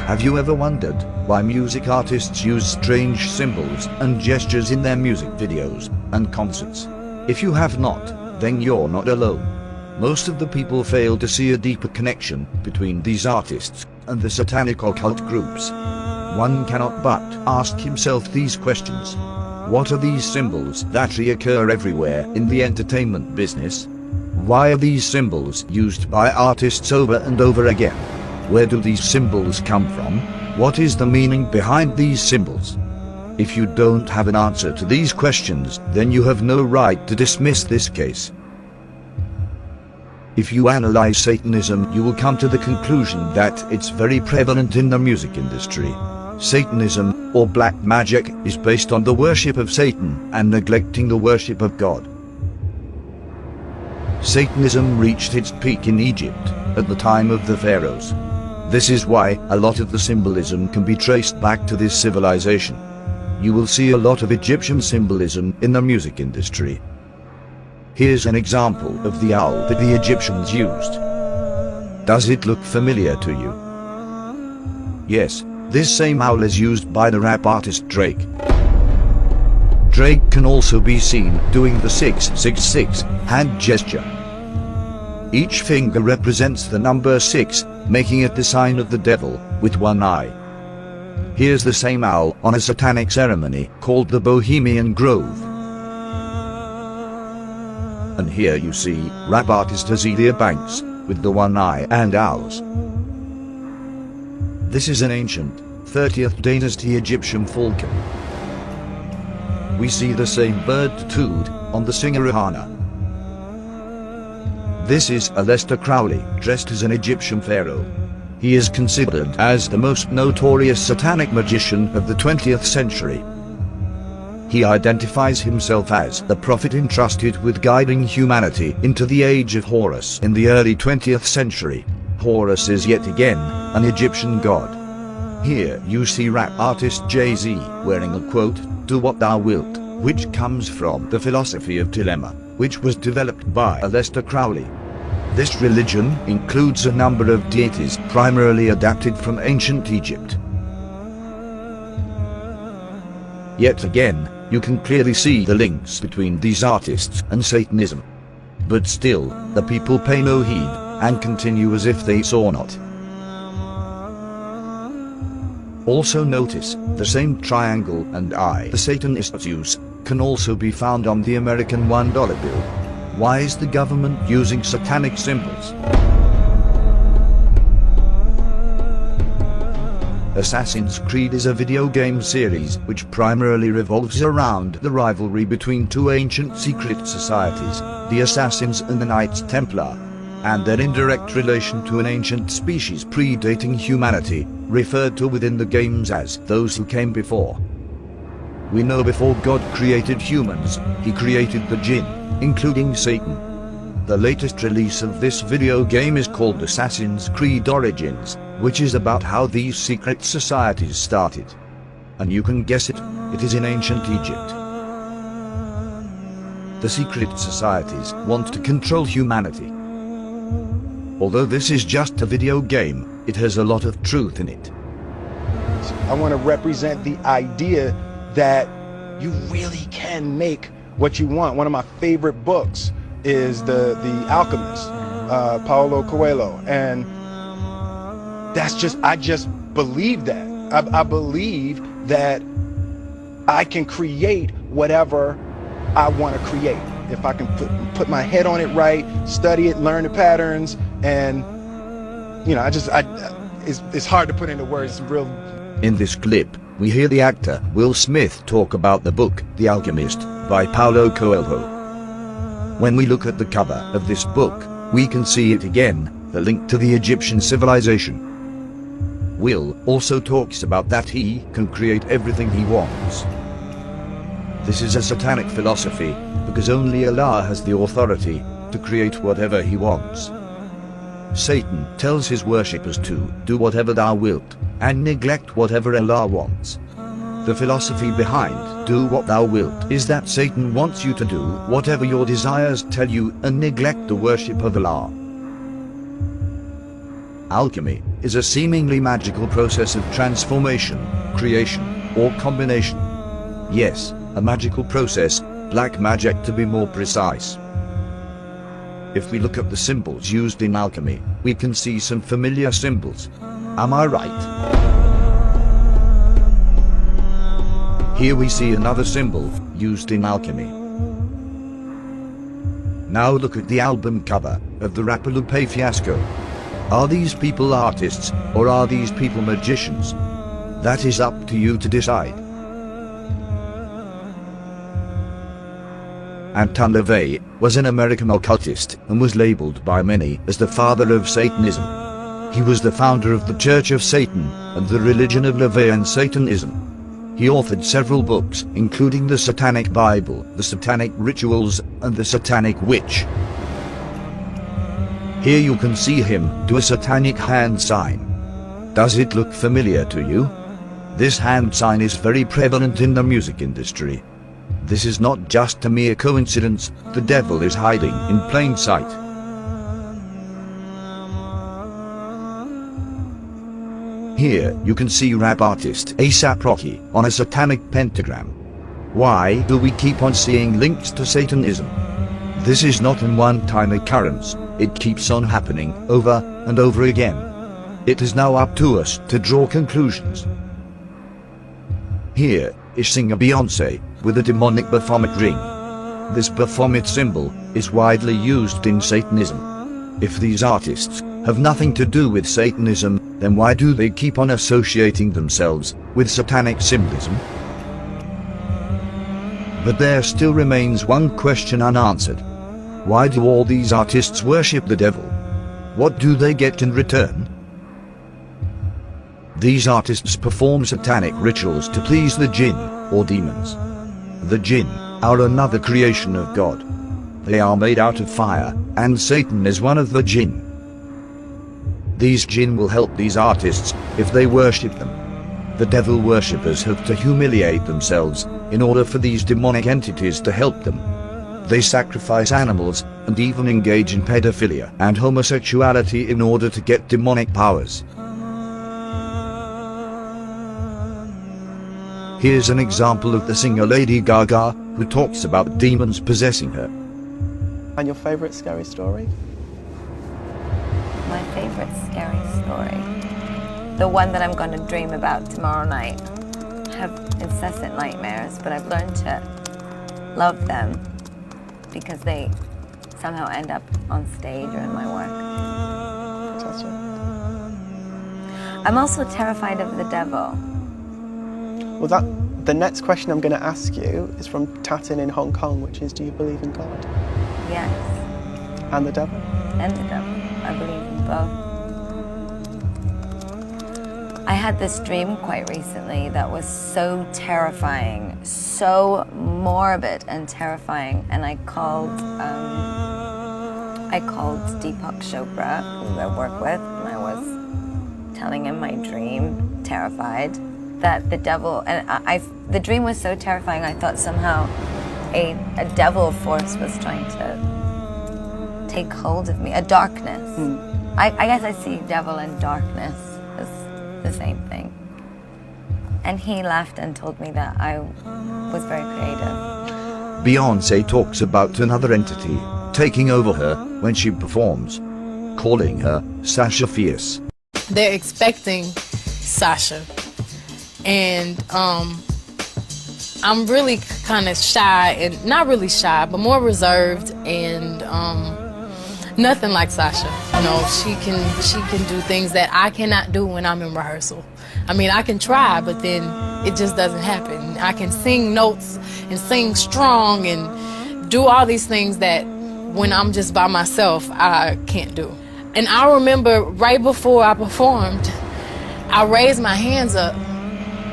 Have you ever wondered why music artists use strange symbols and gestures in their music videos and concerts? If you have not, then you're not alone. Most of the people fail to see a deeper connection between these artists and the satanic occult groups. One cannot but ask himself these questions. What are these symbols that reoccur everywhere in the entertainment business? Why are these symbols used by artists over and over again? Where do these symbols come from? What is the meaning behind these symbols? If you don't have an answer to these questions, then you have no right to dismiss this case. If you analyze Satanism, you will come to the conclusion that it's very prevalent in the music industry. Satanism, or black magic, is based on the worship of Satan and neglecting the worship of God. Satanism reached its peak in Egypt at the time of the pharaohs. This is why a lot of the symbolism can be traced back to this civilization. You will see a lot of Egyptian symbolism in the music industry. Here's an example of the owl that the Egyptians used. Does it look familiar to you? Yes, this same owl is used by the rap artist Drake. Drake can also be seen doing the 666 hand gesture. Each finger represents the number 6, making it the sign of the devil, with one eye. Here's the same owl on a satanic ceremony called the Bohemian Grove. And here you see rap artist Azealia Banks with the one eye and owls. This is an ancient 30th dynasty Egyptian falcon. We see the same bird tattooed on the singer Rihanna. This is Aleister Crowley, dressed as an Egyptian pharaoh. He is considered as the most notorious satanic magician of the 20th century. He identifies himself as the prophet entrusted with guiding humanity into the age of Horus in the early 20th century. Horus is yet again an Egyptian god. Here you see rap artist Jay-Z wearing a quote, "Do what thou wilt," which comes from the philosophy of dilemma, which was developed by Aleister Crowley. This religion includes a number of deities primarily adapted from ancient Egypt. Yet again, you can clearly see the links between these artists and Satanism. But still, the people pay no heed and continue as if they saw not. Also notice, the same triangle and eye the Satanists use can also be found on the American $1 bill. Why is the government using satanic symbols? Assassin's Creed is a video game series which primarily revolves around the rivalry between two ancient secret societies, the Assassins and the Knights Templar, and their indirect relation to an ancient species predating humanity, referred to within the games as those who came before. We know before God created humans, he created the jinn, including Satan. The latest release of this video game is called Assassin's Creed Origins, which is about how these secret societies started. And you can guess it, it is in ancient Egypt. The secret societies want to control humanity. Although this is just a video game, it has a lot of truth in it. I want to represent the idea that you really can make what you want. One of my favorite books is The Alchemist, Paulo Coelho, and I just believe that. I believe that I can create whatever I want to create. If I can put my head on it right, study it, learn the patterns, and you know, it's hard to put into words. It's real. In this clip, we hear the actor Will Smith talk about the book The Alchemist by Paulo Coelho. When we look at the cover of this book, we can see it again, the link to the Egyptian civilization. Will also talks about that he can create everything he wants. This is a satanic philosophy, because only Allah has the authority to create whatever he wants. Satan tells his worshippers to do whatever thou wilt, and neglect whatever Allah wants. The philosophy behind do what thou wilt is that Satan wants you to do whatever your desires tell you and neglect the worship of Allah. Alchemy is a seemingly magical process of transformation, creation, or combination. Yes, a magical process, black magic to be more precise. If we look at the symbols used in alchemy, we can see some familiar symbols. Am I right? Here we see another symbol used in alchemy. Now look at the album cover of the rapper Lupe Fiasco. Are these people artists, or are these people magicians? That is up to you to decide. Anton LaVey was an American occultist and was labeled by many as the father of Satanism. He was the founder of the Church of Satan and the religion of LaVeyan Satanism. He authored several books, including the Satanic Bible, the Satanic Rituals, and the Satanic Witch. Here you can see him do a satanic hand sign. Does it look familiar to you? This hand sign is very prevalent in the music industry. This is not just a mere coincidence, the devil is hiding in plain sight. Here you can see rap artist A$AP Rocky on a satanic pentagram. Why do we keep on seeing links to Satanism? This is not a one-time occurrence, it keeps on happening over and over again. It is now up to us to draw conclusions. Here is singer Beyonce with a demonic Baphomet ring. This Baphomet symbol is widely used in Satanism. If these artists have nothing to do with Satanism, then why do they keep on associating themselves with satanic symbolism? But there still remains one question unanswered. Why do all these artists worship the devil? What do they get in return? These artists perform satanic rituals to please the jinn, or demons. The jinn are another creation of God. They are made out of fire, and Satan is one of the jinn. These jinn will help these artists if they worship them. The devil worshippers have to humiliate themselves in order for these demonic entities to help them. They sacrifice animals and even engage in pedophilia and homosexuality in order to get demonic powers. Here's an example of the singer Lady Gaga, who talks about demons possessing her. And your favorite scary story? My favorite scary story? The one that I'm going to dream about tomorrow night. I have incessant nightmares, but I've learned to love them because they somehow end up on stage or in my work. Fantastic. I'm also terrified of the devil. Well, the next question I'm going to ask you is from Tatin in Hong Kong, which is, do you believe in God? Yes. And the devil? And the devil. I believe in both. I had this dream quite recently that was so terrifying, so morbid and terrifying, and I called Deepak Chopra, who I work with, and I was telling him my dream, terrified, that the devil, and the dream was so terrifying, I thought somehow a devil force was trying to take hold of me, a darkness. I guess I see devil and darkness as the same thing. And he laughed and told me that I was very creative. Beyonce talks about another entity taking over her when she performs, calling her Sasha Fierce. They're expecting Sasha. And I'm really kind of shy, and not really shy, but more reserved, and nothing like Sasha. You know, she can do things that I cannot do when I'm in rehearsal. I mean, I can try, but then it just doesn't happen. I can sing notes and sing strong and do all these things that when I'm just by myself, I can't do. And I remember right before I performed, I raised my hands up,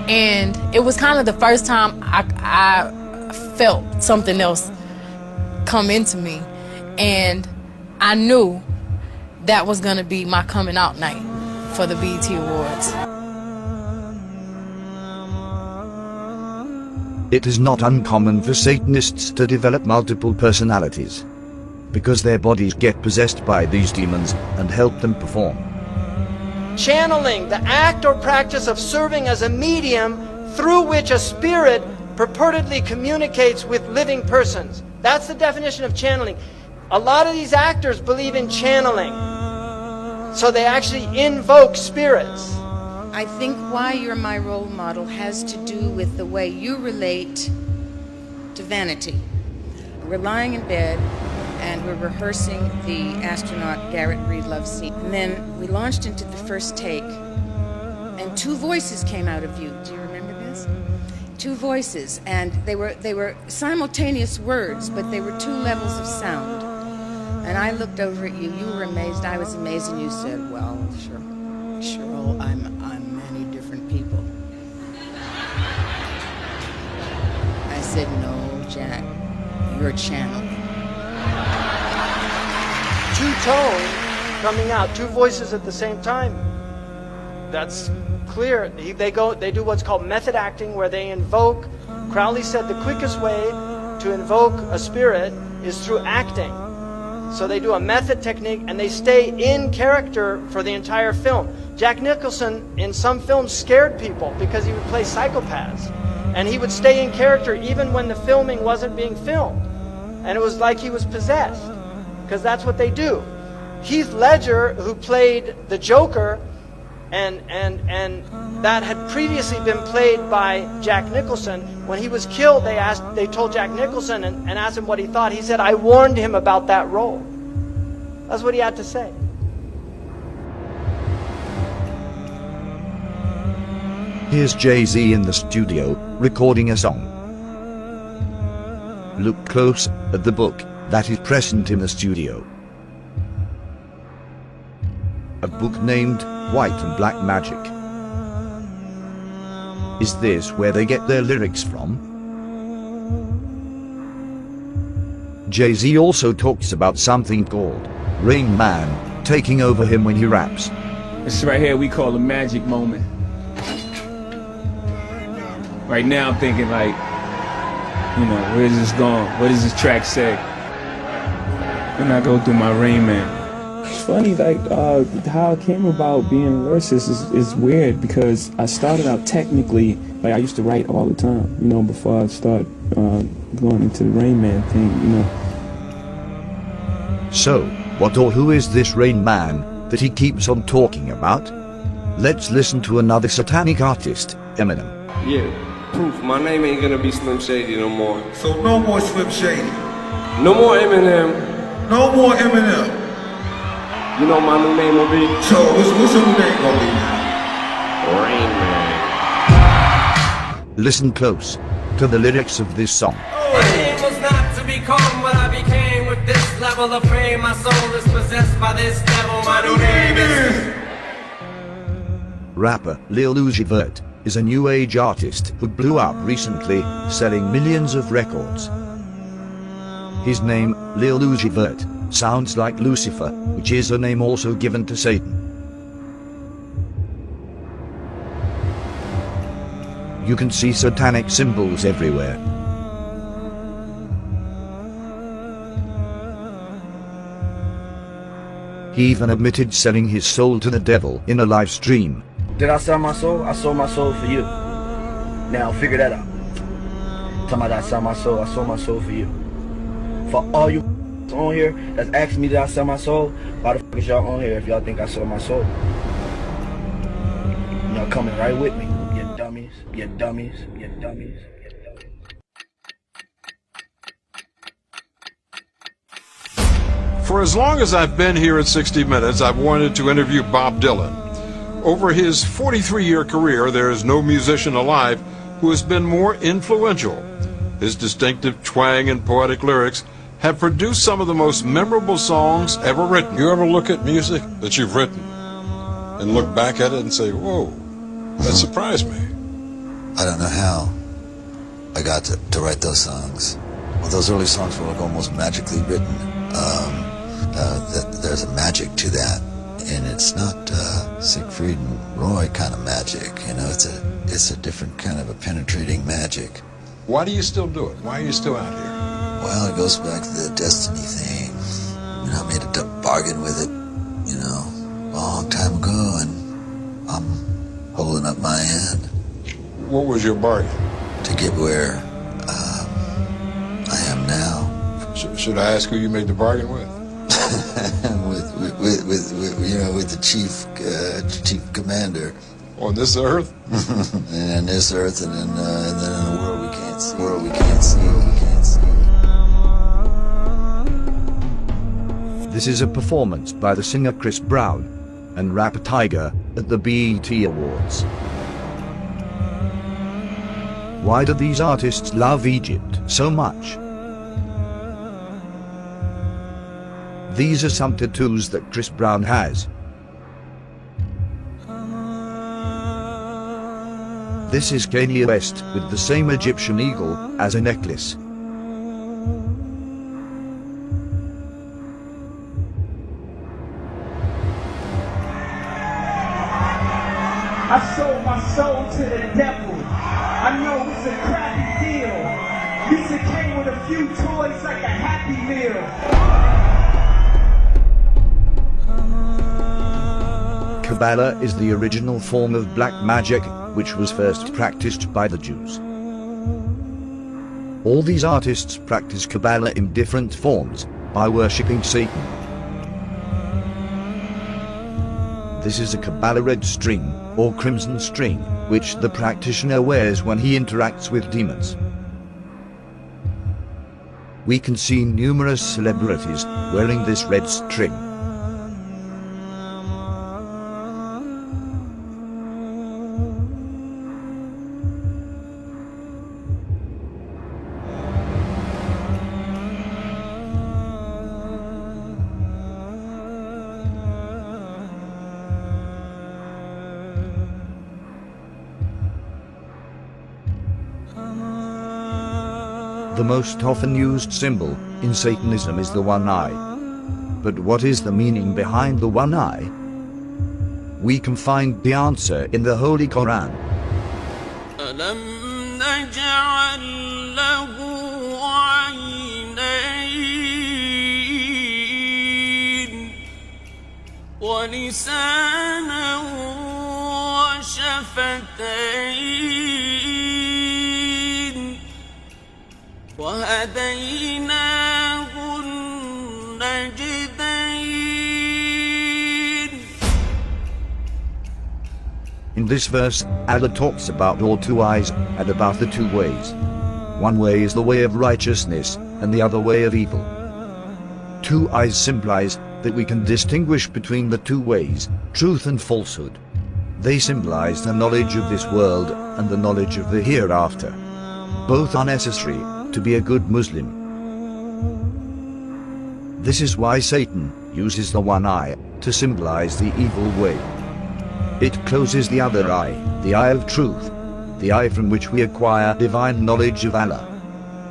and it was kind of the first time I felt something else come into me. And I knew that was going to be my coming out night for the BET Awards. It is not uncommon for Satanists to develop multiple personalities, because their bodies get possessed by these demons and help them perform. Channeling, the act or practice of serving as a medium through which a spirit purportedly communicates with living persons. That's the definition of channeling. A lot of these actors believe in channeling. So they actually invoke spirits. I think why you're my role model has to do with the way you relate to vanity. We're lying in bed and we're rehearsing the astronaut Garrett Reed love scene. And then we launched into the first take and two voices came out of you. Do you remember this? Two voices, and they were simultaneous words, but they were two levels of sound. And I looked over at you, you were amazed, I was amazed, and you said, well, Cheryl, I'm many different people. I said, no, Jack, you're channeling. Two tones coming out, two voices at the same time. That's clear. They do what's called method acting, where they invoke. Crowley said the quickest way to invoke a spirit is through acting. So they do a method technique and they stay in character for the entire film. Jack Nicholson in some films scared people because he would play psychopaths. And he would stay in character even when the filming wasn't being filmed. And it was like he was possessed, because that's what they do. Heath Ledger, who played the Joker, and that had previously been played by Jack Nicholson. When he was killed, they told Jack Nicholson and asked him what he thought. He said, I warned him about that role. That's what he had to say. Here's Jay-Z in the studio, recording a song. Look close at the book that is present in the studio. A book named White and Black Magic. Is this where they get their lyrics from? Jay-Z also talks about something called Rain Man taking over him when he raps. This right here we call a magic moment. Right now I'm thinking like, where is this going? What does this track say? When I go through my Rain Man. It's funny, like, how I came about being a lyricist is weird, because I started out technically, like, I used to write all the time, before I started going into the Rain Man thing, So, what or who is this Rain Man that he keeps on talking about? Let's listen to another satanic artist, Eminem. Yeah, proof. My name ain't gonna be Slim Shady no more. So no more Slim Shady. No more Eminem. No more Eminem. You know my new name will be? So, what's your new name gonna be? Rain Man. Listen close to the lyrics of this song. My aim was not to become what I became. With this level of fame, my soul is possessed by this devil. My new name is... Rapper Lil Uzi Vert is a new age artist who blew up recently, selling millions of records. His name, Lil Uzi Vert, sounds like Lucifer, which is a name also given to Satan. You can see satanic symbols everywhere. He even admitted selling his soul to the devil in a live stream. Did I sell my soul? I sold my soul for you. Now figure that out. Talking about I sold my soul for you. For all you on here that's asking me did I sell my soul, why the fuck is y'all on here if y'all think I sold my soul? Y'all coming right with me, you dummies, you dummies, you dummies. For as long as I've been here at 60 Minutes, I've wanted to interview Bob Dylan. Over his 43-year career, there is no musician alive who has been more influential. His distinctive twang and poetic lyrics have produced some of the most memorable songs ever written. You ever look at music that you've written and look back at it and say, whoa, that surprised me? I don't know how I got to write those songs. Well, those early songs were like almost magically written. There's a magic to that, and it's not Siegfried and Roy kind of magic. It's a different kind of a penetrating magic. Why do you still do it? Why are you still out here? Well, it goes back to the destiny thing. I made a bargain with it, a long time ago, and I'm holding up my end. What was your bargain? To get where I am now. Should I ask who you made the bargain with? with the chief commander. On this earth? And this earth, and then in a world we can't see. This is a performance by the singer Chris Brown and rapper Tiger at the BET Awards. Why do these artists love Egypt so much? These are some tattoos that Chris Brown has. This is Kanye West with the same Egyptian eagle as a necklace. I sold my soul to the devil. I know it's a crappy deal. Lisa came with a few toys like a Happy Meal. Kabbalah is the original form of black magic, which was first practiced by the Jews. All these artists practice Kabbalah in different forms, by worshipping Satan. This is a Kabbalah red string, or crimson string, which the practitioner wears when he interacts with demons. We can see numerous celebrities wearing this red string. The most often used symbol in Satanism is the one eye. But what is the meaning behind the one eye? We can find the answer in the Holy Quran. وهديناه النجدين. In this verse, Allah talks about all two eyes and about the two ways. One way is the way of righteousness and the other way of evil. Two eyes symbolize that we can distinguish between the two ways, truth and falsehood. They symbolize the knowledge of this world and the knowledge of the hereafter. Both are necessary to be a good Muslim. This is why Satan uses the one eye to symbolize the evil way. It closes the other eye, the eye of truth, the eye from which we acquire divine knowledge of Allah.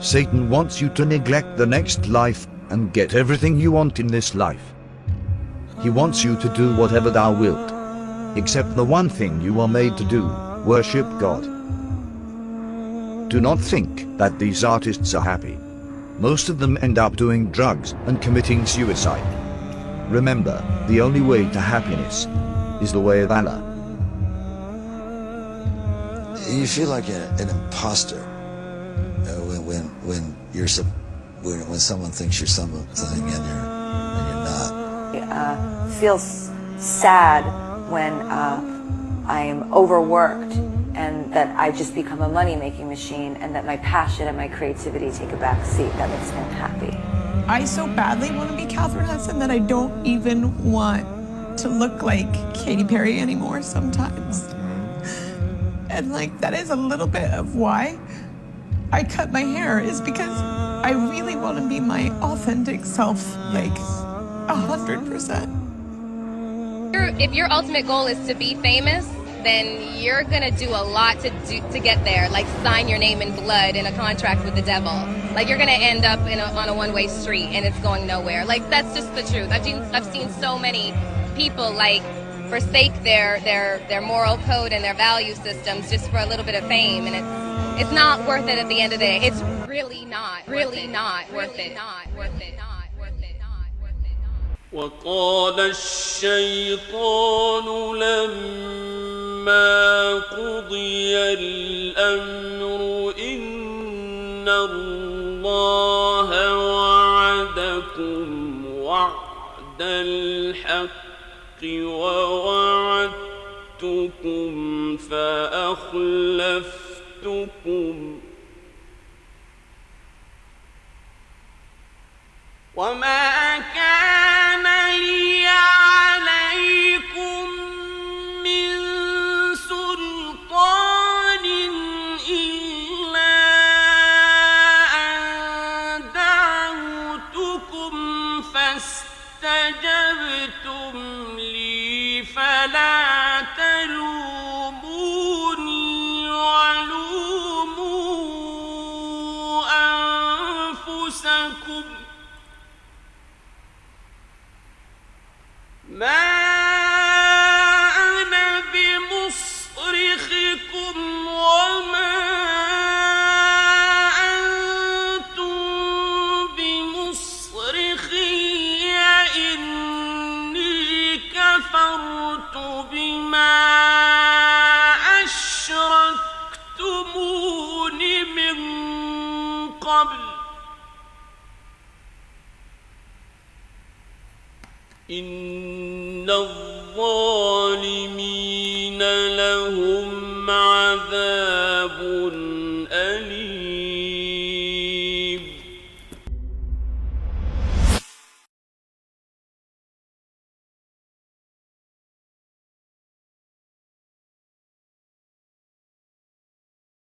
Satan wants you to neglect the next life and get everything you want in this life. He wants you to do whatever thou wilt, except the one thing you are made to do, worship God. Do not think that these artists are happy. Most of them end up doing drugs and committing suicide. Remember, the only way to happiness is the way of Allah. You feel like an imposter when someone thinks you're something and you're not. I feel sad when I am overworked and that I just become a money-making machine and that my passion and my creativity take a back seat. That makes me unhappy. I so badly want to be Catherine Hudson that I don't even want to look like Katy Perry anymore sometimes. And that is a little bit of why I cut my hair, is because I really want to be my authentic self, 100%. If your ultimate goal is to be famous, then you're gonna do a lot to get there, like sign your name in blood in a contract with the devil. You're gonna end up on a one-way street and it's going nowhere. That's just the truth. I've seen so many people forsake their moral code and their value systems just for a little bit of fame, and it's not worth it at the end of the day. It's really not worth it. وقال الشيطان لما فلما قضي الأمر إن الله وعدكم وعد الحق ووعدتكم فأخلفتكم وما كان لي عليكم من سلطان إلا أن دعوتكم فاستجبتم لي فلا تلوموني ولوموا أنفسكم ما أنا بمصرخكم وما أنتم بمصرخي إني كفرت بما أشركتمون من قبل إن الظالمين